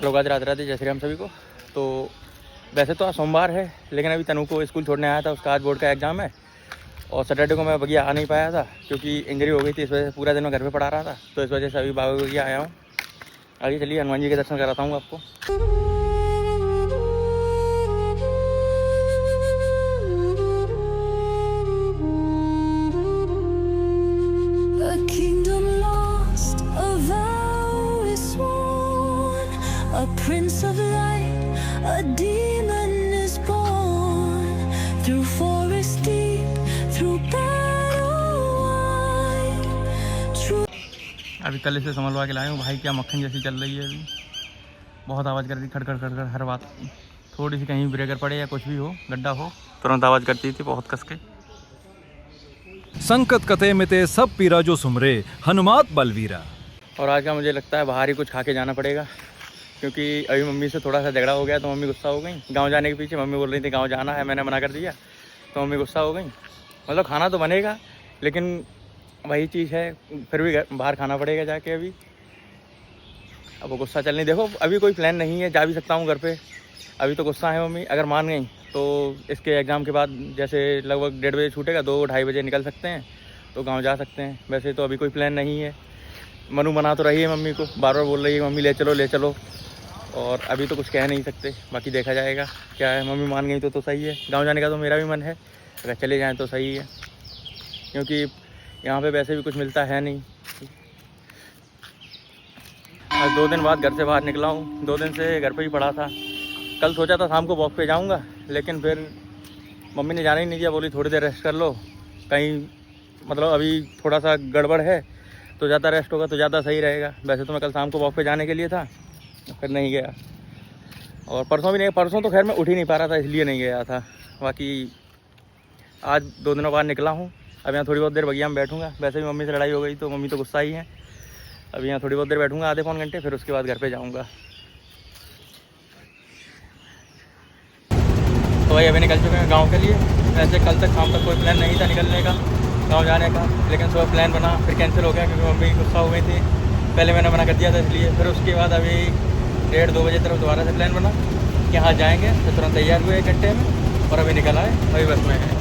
लोग आज रात जय श्री राम सभी को। तो वैसे तो आज सोमवार है, लेकिन अभी तनु को स्कूल छोड़ने आया था, उसका आज बोर्ड का एग्ज़ाम है। और सैटरडे को मैं बगिया आ नहीं पाया था क्योंकि इंजरी हो गई थी, इस वजह से पूरा दिन मैं घर पे पड़ा रहा था। तो इस वजह से अभी बाबा बगिया आया हूँ। आगे चलिए हनुमान जी के दर्शन कराता हूँ आपको। A prince of light, a demon is born. Through forest deep, through battle wide. अभी कल से संभलवा के लाए हूँ भाई, क्या मक्खन जैसी चल रही है अभी। बहुत आवाज़ करती, खड़खड़ खड़खड़ हर बात। थोड़ी सी कहीं ब्रेकर पड़े या कुछ भी हो, गड्ढा हो, तुरंत आवाज़ करती थी बहुत कस के। संकट कते मिते सब पीरा जो सुमरे हनुमात बलवीरा। और आज का मुझे लगता है बाहर ही कुछ खा के जाना पड़ेगा, क्योंकि अभी मम्मी से थोड़ा सा झगड़ा हो गया तो मम्मी गुस्सा हो गई। गांव जाने के पीछे मम्मी बोल रही थी गांव जाना है, मैंने मना कर दिया तो मम्मी गुस्सा हो गई। मतलब खाना तो बनेगा, लेकिन वही चीज़ है, फिर भी बाहर खाना पड़ेगा जाके। अभी अब वो गुस्सा चल नहीं, देखो अभी कोई प्लान नहीं है, जा भी सकता हूँ घर पे। अभी तो गुस्सा है मम्मी, अगर मान गई तो इसके एग्ज़ाम के बाद जैसे लगभग 1:30 बजे छूटेगा, 2-2:30 बजे निकल सकते हैं, तो गाँव जा सकते हैं। वैसे तो अभी कोई प्लान नहीं है। मनु मना तो रही है मम्मी को, बार बार बोल रही है मम्मी ले चलो ले चलो, और अभी तो कुछ कह नहीं सकते, बाकी देखा जाएगा क्या है। मम्मी मान गई तो सही है। गांव जाने का तो मेरा भी मन है, अगर चले जाएं तो सही है, क्योंकि यहाँ पे वैसे भी कुछ मिलता है नहीं। आज 2 दिन बाद घर से बाहर निकला हूँ, 2 दिन से घर पे ही पड़ा था। कल सोचा था शाम को वॉक पे जाऊँगा, लेकिन फिर मम्मी ने जाने ही नहीं दिया, बोली थोड़ी देर रेस्ट कर लो, कहीं मतलब अभी थोड़ा सा गड़बड़ है तो ज़्यादा रेस्ट होगा तो ज़्यादा सही रहेगा। वैसे तो मैं कल शाम को वॉक पे जाने के लिए था, फिर नहीं गया। और परसों भी नहीं, परसों तो खैर मैं उठ ही नहीं पा रहा था, इसलिए नहीं गया था। बाकी आज 2 दिनों बाद निकला हूँ। अब यहाँ थोड़ी बहुत देर बगिया में बैठूँगा। वैसे भी मम्मी से लड़ाई हो गई तो मम्मी तो गुस्सा ही है। अब यहाँ थोड़ी बहुत देर बैठूँगा, आधे पौन घंटे, फिर उसके बाद घर पे जाऊँगा। तो भाई अभी निकल चुके हैं गाँव के लिए। वैसे कल तक शाम तक कोई प्लान नहीं था निकलने का, गाँव जाने का, लेकिन सुबह प्लान बना, फिर कैंसिल हो गया क्योंकि मम्मी गुस्सा हो गई थी। पहले मैंने मना कर दिया था इसलिए। फिर उसके बाद अभी 1:30-2 बजे तरफ दोबारा से प्लान बना कि हाँ जाएंगे, तो तुरंत तैयार हुए 1 घंटे में और अभी निकल आए, वही बस में है।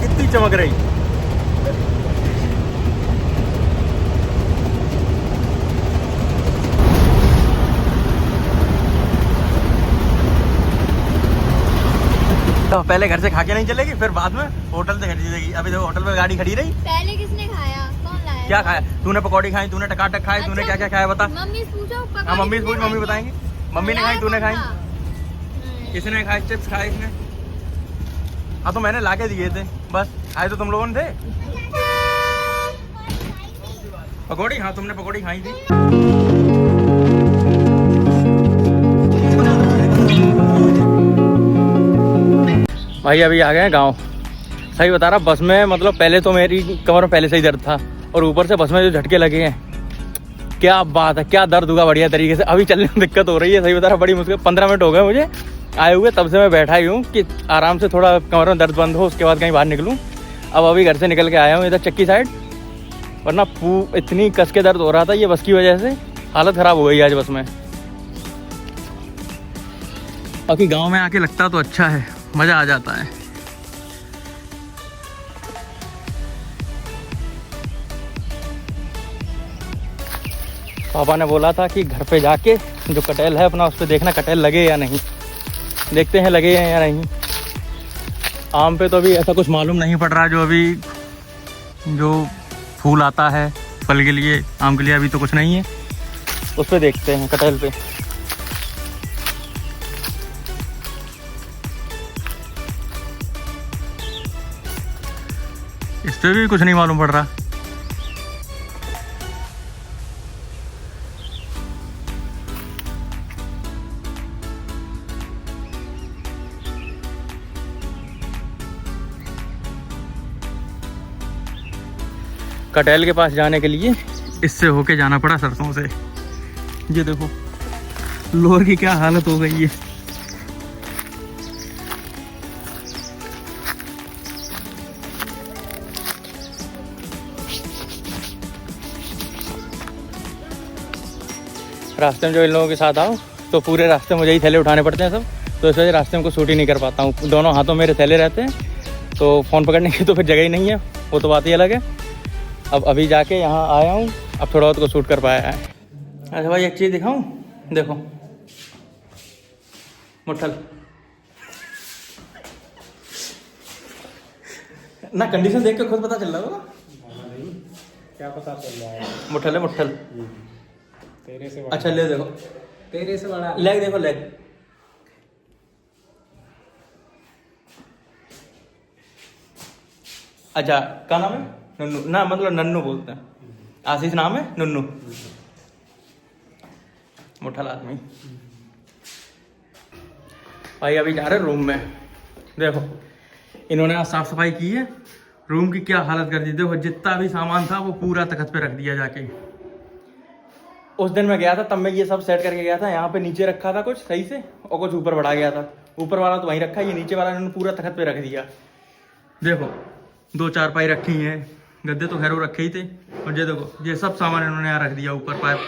कितनी चमक रही। तो पहले घर से खा के नहीं चलेगी, फिर बाद में होटल से खरीदेगी। अभी देखो होटल में गाड़ी खड़ी रही। पहले किसने खाया, कौन लाया? क्या खाया तूने? पकौड़ी खाई तूने, टकाटक खाए तूने, क्या क्या खाया बता। मम्मी से पूछो। हाँ मम्मी से पूछ, मम्मी बताएंगी। मम्मी ने खाई तूने खाई? किसने खाई? चिप्स खाए इसने? हाँ तो मैंने ला के दिए थे, बस खाए तो तुम लोगों ने थे। पकौड़ी? हाँ तुमने पकौड़ी खाई थी। भाई अभी आ गए गांव। सही बता रहा, बस में मतलब पहले तो मेरी कमर में पहले से ही दर्द था, और ऊपर से बस में जो झटके लगे हैं, क्या बात है, क्या दर्द होगा बढ़िया तरीके से। अभी चलने में दिक्कत हो रही है, सही बता रहा, बड़ी मुश्किल। 15 मिनट हो गए मुझे आए हुए, तब से मैं बैठा ही हूँ कि आराम से थोड़ा कमर में दर्द बंद हो, उसके बाद कहीं बाहर निकलूँ। अब अभी घर से निकल के आया हूँ इधर चक्की साइड, वरना इतनी कस के दर्द हो रहा था, ये बस की वजह से हालत ख़राब हो गई आज बस में। बाकी गाँव में आके लगता तो अच्छा है, मज़ा आ जाता है। पापा ने बोला था कि घर पे जाके जो कटहल है अपना, उस पर देखना कटहल लगे या नहीं। देखते हैं लगे हैं या नहीं। आम पे तो अभी ऐसा कुछ मालूम नहीं पड़ रहा, जो अभी जो फूल आता है फल के लिए, आम के लिए अभी तो कुछ नहीं है। उस पर देखते हैं कटहल पे। इस पर भी कुछ नहीं मालूम पड़ रहा। कटहल के पास जाने के लिए इससे होके जाना पड़ा, सरसों से। ये देखो लोअर की क्या हालत हो गई है। रास्ते में जो इन लोगों के साथ आओ तो पूरे रास्ते मुझे ही थैले उठाने पड़ते हैं सब, तो इस वजह से रास्ते में कुछ शूट ही नहीं कर पाता हूँ। दोनों हाथों मेरे थैले रहते हैं तो फ़ोन पकड़ने की तो फिर जगह ही नहीं है, वो तो बात ही अलग है। अब अभी जाके यहाँ आया हूँ, अब थोड़ा बहुत को शूट कर पाया है। अच्छा भाई एक चीज़ दिखाऊँ, देखो मुट्ठल ना, कंडीशन देख के खुद पता चल रहा होगा क्या पता चल रहा है? मुट्ठल है मुट्ठल। तेरे से बड़ा। अच्छा ले देखो, तेरे से बड़ा। लेग देखो लेग, अच्छा क्या नाम है? नन्नू ना, मतलब नन्नू बोलते हैं, आशीष नाम है, नन्नू मुट्ठल आदमी। भाई अभी जा रहे रूम में, देखो इन्होंने आज साफ सफाई की है, रूम की क्या हालत कर दी। देखो जितना भी सामान था वो पूरा तख्त पे रख दिया जाके। उस दिन मैं गया था तब मैं ये सब सेट करके गया था, यहाँ पे नीचे रखा था कुछ सही से और कुछ ऊपर बढ़ा गया था। ऊपर वाला तो वहीं रखा, ये नीचे वाला इन्होंने पूरा तख्त पे रख दिया। देखो 2 चारपाई रखी हैं, गद्दे तो खैर वो रखे ही थे, और ये देखो ये सब सामान इन्होंने यहाँ रख दिया ऊपर पाइप।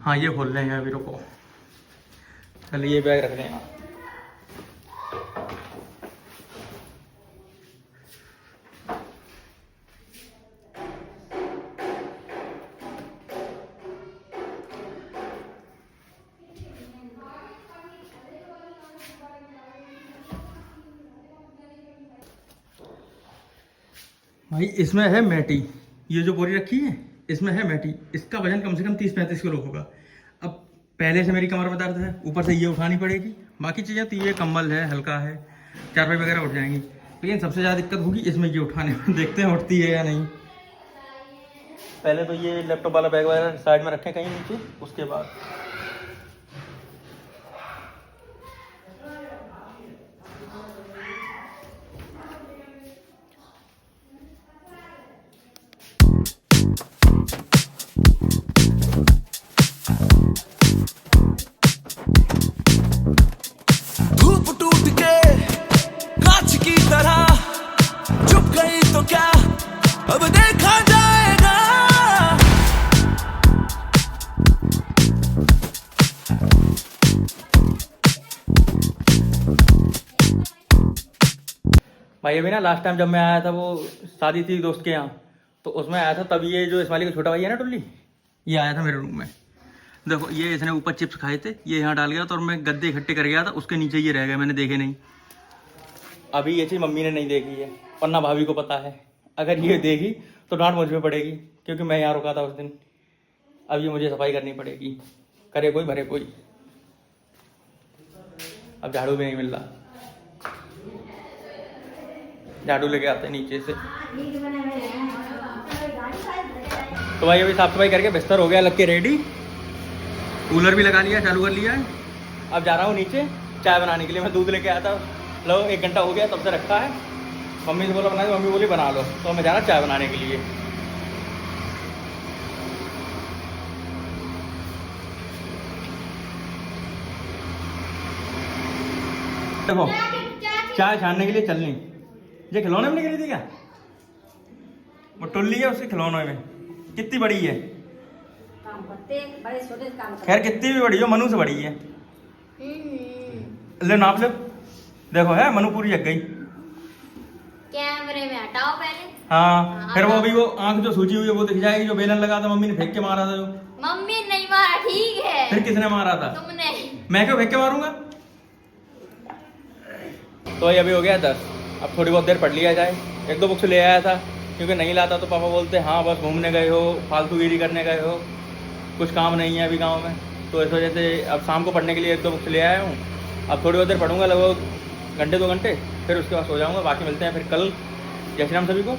हाँ ये खोल लेंगे अभी, रुको चलिए ये बैग रख दें यहाँ। भाई इसमें है मैटी, ये जो बोरी रखी है इसमें है मैटी, इसका वजन कम से कम 30-35 किलो होगा। अब पहले से मेरी कमर में दर्द है, ऊपर से ये उठानी पड़ेगी। बाकी चीज़ें तो ये कम्बल है, हल्का है, चारपाई वगैरह उठ जाएंगी, लेकिन सबसे ज़्यादा दिक्कत होगी इसमें ये उठाने में। देखते हैं उठती है या नहीं। पहले तो ये लैपटॉप वाला बैग वगैरह साइड में रखें कहीं नीचे, उसके बाद धूप टूट के कांच की तरह चुप गई तो क्या अब देखा जाएगा। भाई अभी ना लास्ट टाइम जब मैं आया था, वो शादी थी दोस्त के यहाँ, तो उसमें आया था तब ये जो इस्माइली का छोटा भाई है ना टुल्ली, ये आया था मेरे रूम में। देखो ये इसने ऊपर चिप्स खाए थे, ये यहाँ डाल गया था और मैं गद्दे इकट्ठे कर गया था, उसके नीचे ये रह गए, मैंने देखे नहीं। अभी ये चीज़ मम्मी ने नहीं देखी है और ना भाभी को पता है। अगर ये देखी तो डांट मुझ में पड़ेगी, क्योंकि मैं यहाँ रुका था उस दिन। अब ये मुझे सफाई करनी पड़ेगी, करे कोई भरे कोई। अब झाड़ू भी नहीं मिल रहा, झाड़ू लेके आते हैं नीचे से। तो भाई अभी साफ सफाई करके बिस्तर हो गया लग के रेडी, कूलर भी लगा लिया, चालू कर लिया है। अब जा रहा हूँ नीचे चाय बनाने के लिए। मैं दूध लेके आया था, लो 1 घंटा हो गया तब से रखा है। मम्मी से बोला बना दो, मम्मी बोली बना लो, तो मैं जा रहा चाय बनाने के लिए। देखो चाय छानने के लिए चलनी, ये खिलौने में निकली थी क्या? वो टुल्ली है, उसके खिलौने में कितनी बड़ी है? खैर कितनी भी बड़ी हो, मनु से बड़ी है। ले नाप ले, देखो है मनु पूरी जग गई। कैमरे में हटाओ पहले। हाँ फिर वो अभी वो आंख जो सूजी हुई है वो दिख जाएगी, जो बेलन लगा था मम्मी ने फेंक के मारा था जो। मम्मी नहीं मारा, ठीक है। फिर किसने मारा था? तुमने। मैं क्यों फेंक के मारूंगा? तो ये अभी हो गया 10, अब थोड़ी बहुत देर पढ़ लिया जाए। 1-2 बुक्स ले आया था, क्योंकि नहीं लाता तो पापा बोलते हाँ बस घूमने गए हो, फालतूगिरी करने गए हो, कुछ काम नहीं है अभी गांव में। तो इस वजह से अब शाम को पढ़ने के लिए 1-2 बुक्स ले आया हूँ। अब थोड़ी बहुत देर पढ़ूंगा, लगभग 1-2 घंटे, फिर उसके बाद सो जाऊँगा। बाकी मिलते हैं फिर कल। जय श्री राम सभी को।